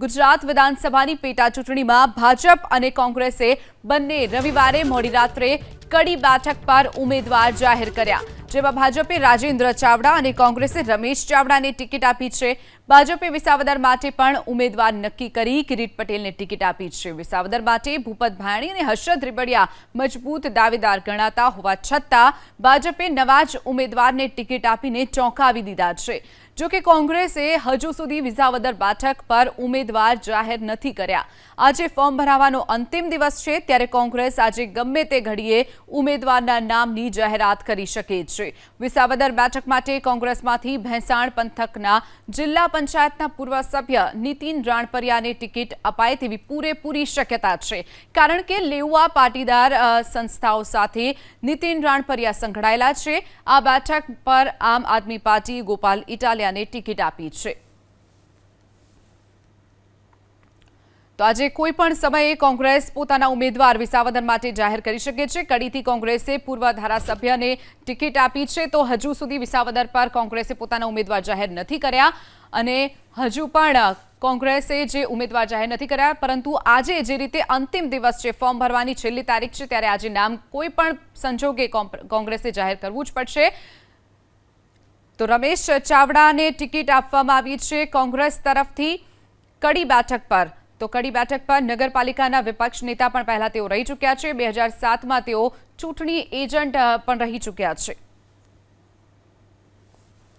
ગુજરાત વિધાનસભાની પેટા ચૂંટણીમાં ભાજપ અને કોંગ્રેસે બંને રવિવારે મોડી રાત્રે કડી બેઠક પર ઉમેદવાર જાહેર કર્યા, જેમાં ભાજપે રાજેન્દ્ર ચાવડા અને કોંગ્રેસે રમેશ ચાવડાને ટિકિટ આપી છે। ભાજપે વિસાવદર માટે પણ ઉમેદવાર નક્કી કરી કિરીટ પટેલને ટિકિટ આપી છે। વિસાવદર માટે ભૂપત ભાયણી અને હર્ષદ રીબડિયા મજબૂત દાવેદાર ગણાતા હોવા છતાં ભાજપે નવા જ ઉમેદવારને ટિકિટ આપીને ચોંકાવી દીધા છે। જો કે કોંગ્રેસે હજુ સુધી વિસાવદર બેઠક પર ઉમેદવાર જાહેર નથી કર્યા। આજે ફોર્મ ભરાવાનો અંતિમ દિવસ છે, ત્યારે કોંગ્રેસ આજે ગમે તે ઘડીએ ઉમેદવારના નામની જાહેરાત કરી શકે છે। વિસાવદર બેઠક માટે કોંગ્રેસમાંથી ભેંસાણ પંથકના જિલ્લા પંચાયતના પૂર્વ સભ્ય નીતિન રાણપરિયાને ટિકિટ અપાય તેવી પૂરેપૂરી શક્યતા છે, કારણ કે લેઉવા પાટીદાર સંસ્થાઓ સાથે નીતિન રાણપરિયા સંકળાયેલા છે। આ બેઠક પર આમ આદમી પાર્ટી ગોપાલ ઇટાલિયાને ટિકિટ આપી છે। તો આજે કોઈ પણ સમયે કોંગ્રેસ પોતાના ઉમેદવાર વિસાવદર માટે જાહેર કરી શકે છે। કડીથી કોંગ્રેસે પૂર્વ ધારાસભ્યને ટિકિટ આપી છે, તો હજુ સુધી વિસાવદર પર કોંગ્રેસે પોતાના ઉમેદવાર જાહેર નથી કર્યા અને હજુ પણ કોંગ્રેસે જે ઉમેદવાર જાહેર નથી કર્યા, પરંતુ આજે જે રીતે અંતિમ દિવસ છે, ફોર્મ ભરવાની છેલ્લી તારીખ છે, ત્યારે આજે નામ કોઈ પણ સંજોગે કોંગ્રેસે જાહેર કરવું જ પડશે। તો રમેશ ચાવડાને ટિકિટ આપવામાં આવી છે કોંગ્રેસ તરફથી કડી બેઠક પર। તો કડી બેઠક પર નગરપાલિકાના વિપક્ષ નેતા પણ પહેલા તેઓ રહી ચૂક્યા છે। 2007માં તેઓ ચૂંટણી એજન્ટ પણ રહી ચૂક્યા છે।